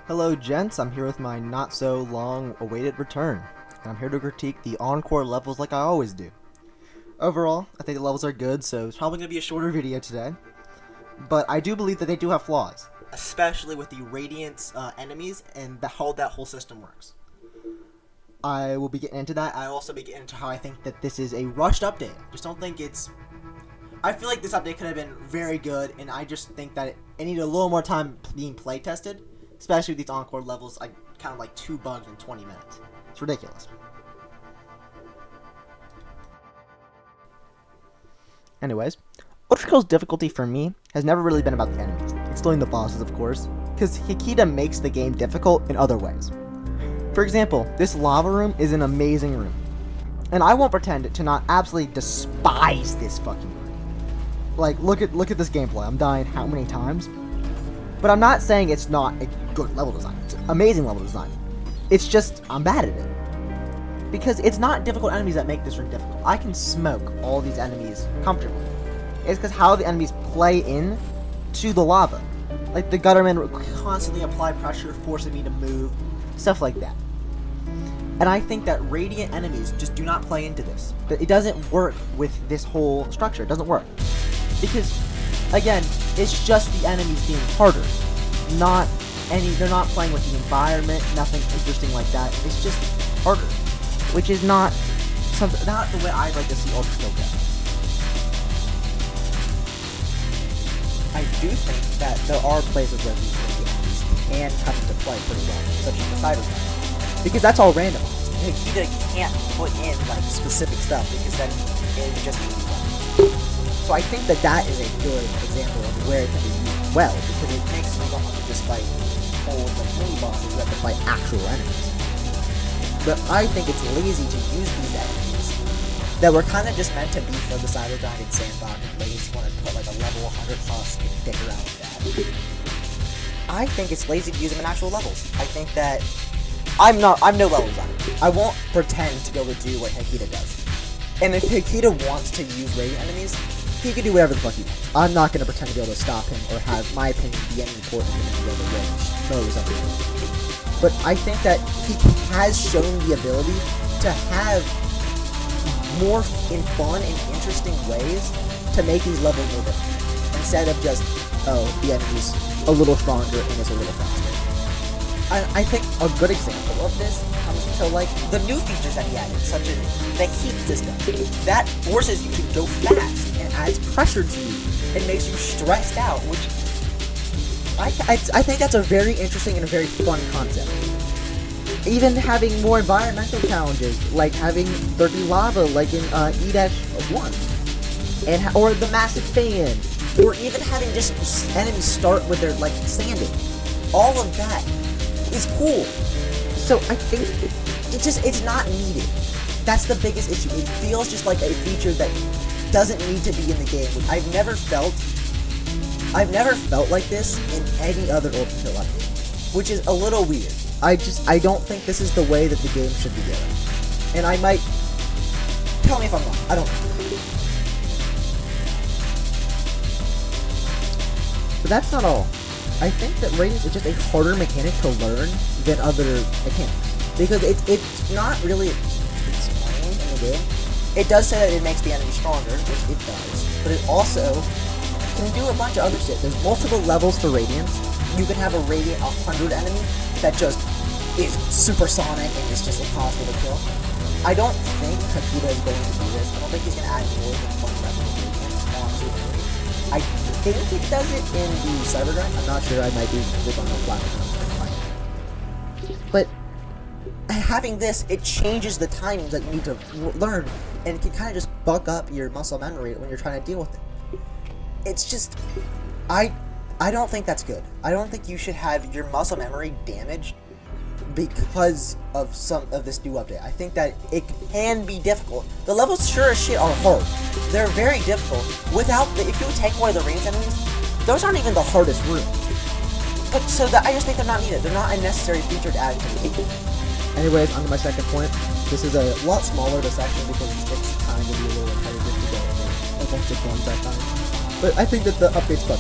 Hello gents, I'm here with my not so long awaited return, and I'm here to critique the Encore levels like I always do. Overall, I think the levels are good, so it's probably going to be a shorter video today, but I do believe that they do have flaws, especially with the Radiance enemies and how that whole system works. I will be getting into that. I'll also be getting into how I think that this is a rushed update. Just don't think it's... I feel like this update could have been very good, and I just think that it needed a little more time being play tested. Especially with these Encore levels, I counted like 2 bugs in 20 minutes. It's ridiculous. Anyways, Ultrakill's difficulty for me has never really been about the enemies, excluding the bosses of course, because Hikita makes the game difficult in other ways. For example, this lava room is an amazing room, and I won't pretend to not absolutely despise this fucking room. Like, look at this gameplay. I'm dying how many times? But I'm not saying it's not a good level design. It's an amazing level design. It's just, I'm bad at it. Because it's not difficult enemies that make this room difficult. I can smoke all these enemies comfortably. It's because how the enemies play in to the lava. Like the guttermen constantly apply pressure, forcing me to move, stuff like that. And I think that radiant enemies just do not play into this. It doesn't work with this whole structure. It doesn't work. Because, again, it's just the enemies being harder. They're not playing with the environment, nothing interesting like that. It's just harder. Which is not the way I'd like to see Ultrakill go. I do think that there are places where these enemies can come into play pretty well, such as the cyber zone. Because that's all randomized. Hikita can't put in like specific stuff because then it would just be random. So I think that is a good example of where it can be used well, because it makes you don't have to just fight old like mini bosses, you have to fight actual enemies. But I think it's lazy to use these enemies that were kind of just meant to be for the cyber grind and sandbox, and lazy want to put like a level 100 plus and dick around with that. I think it's lazy to use them in actual levels. I think that I'm no level designer. I won't pretend to be able to do what Hikita does. And if Hikita wants to use radiant enemies, he can do whatever the fuck he wants. I'm not going to pretend to be able to stop him or have my opinion be any important than the other range knows everything. But I think that he has shown the ability to have more fun and interesting ways to make these levels more difficult. Instead of just, oh, the enemy's a little stronger and is a little faster. I think a good example of this comes to like the new features that he added, such as the heat system. That forces you to go fast and adds pressure to you and makes you stressed out, which I think that's a very interesting and a very fun concept. Even having more environmental challenges, like having there be lava, like in E-1, or the massive fan, or even having just enemies start with their like sanding. All of that is cool. So I think it's not needed. That's the biggest issue. It feels just like a feature that doesn't need to be in the game. I've never felt like this in any other Ultrakill update, which is a little weird. I don't think this is the way that the game should be going. And I might tell me if I'm wrong. I don't know. But that's not all. I think that Radiance is just a harder mechanic to learn than other mechanics. Because it's not really explained in the game. It does say that it makes the enemy stronger, which it does. But it also can do a bunch of other shit. There's multiple levels to Radiance. You can have a Radiant 100 enemy that just is supersonic and is just impossible to kill. I don't think Hikita is going to do this. I don't think he's going to add more than one level of Radiance onto the enemy. I think it does it in the cyber grind. I'm not sure. I might be on the platform. But having this, it changes the timings that you need to learn, and it can kind of just buck up your muscle memory when you're trying to deal with it. It's just, I don't think that's good. I don't think you should have your muscle memory damaged because of this new update. I think that it can be difficult. The levels sure as shit are hard. They're very difficult. If you take away the range enemies, those aren't even the hardest room. But I just think they're not needed. They're not a necessary feature to add into the game. Anyways, on to my second point. This is a lot smaller of a section because it's kind of a little repetitive to go over a bunch of guns that time. But I think that the update's fun.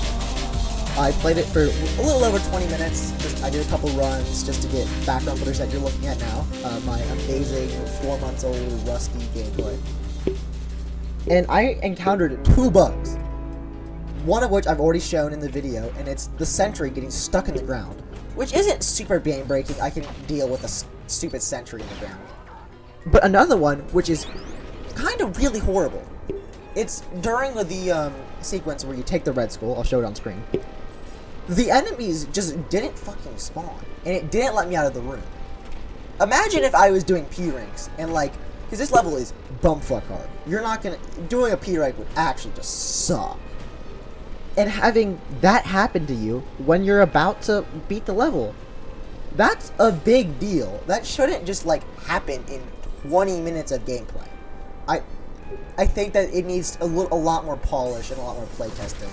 I played it for a little over 20 minutes. I did a couple runs just to get background footage that you're looking at now. My amazing 4 months old rusty gameplay. And I encountered 2 bugs. One of which I've already shown in the video, and it's the sentry getting stuck in the ground. Which isn't super game breaking. I can deal with a stupid sentry in the ground. But another one, which is kind of really horrible. It's during the sequence where you take the red skull. I'll show it on screen. The enemies just didn't fucking spawn, and it didn't let me out of the room. Imagine if I was doing P ranks and like, because this level is bumfuck hard. You're not gonna doing a P rank would actually just suck. And having that happen to you when you're about to beat the level, that's a big deal. That shouldn't just like happen in 20 minutes of gameplay. I think that it needs a lot more polish and a lot more playtesting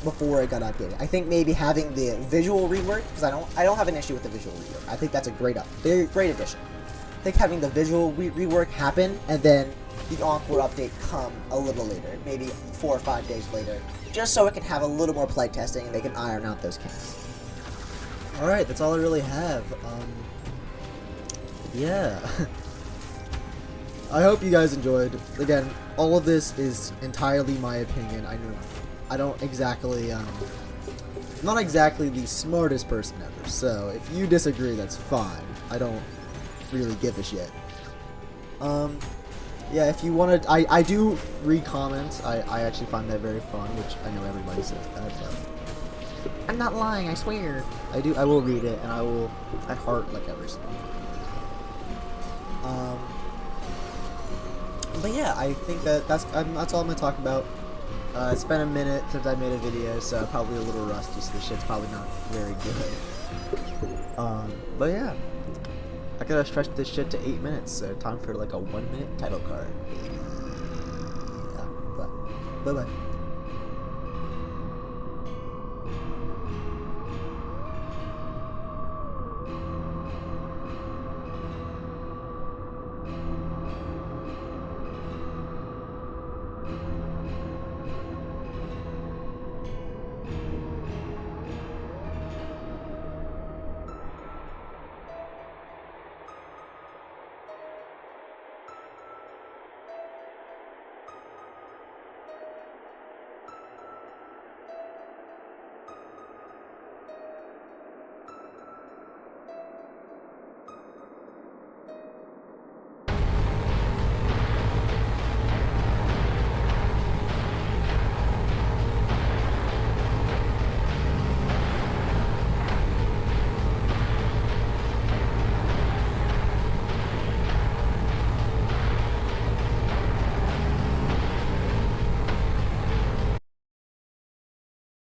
before it got updated. I think maybe having the visual rework, because I don't have an issue with the visual rework. I think that's a great addition. I think having the visual rework happen and then the Encore update come a little later, maybe 4 or 5 days later, just so it can have a little more playtesting and they can iron out those kinks. Alright, that's all I really have. Yeah. I hope you guys enjoyed. Again, all of this is entirely my opinion. I know I don't exactly, not exactly the smartest person ever, so if you disagree, that's fine. I don't really give a shit. Yeah, if you want to, I do read comments. I actually find that very fun, which I know everybody says that, but I'm not lying, I swear. I will read it, and I heart like every single one. But yeah, I think that's all I'm gonna talk about. It's been a minute since I made a video, so probably a little rusty, so the shit's probably not very good. But yeah, I gotta stretch this shit to 8 minutes, so time for like a 1-minute title card. Yeah, but bye bye.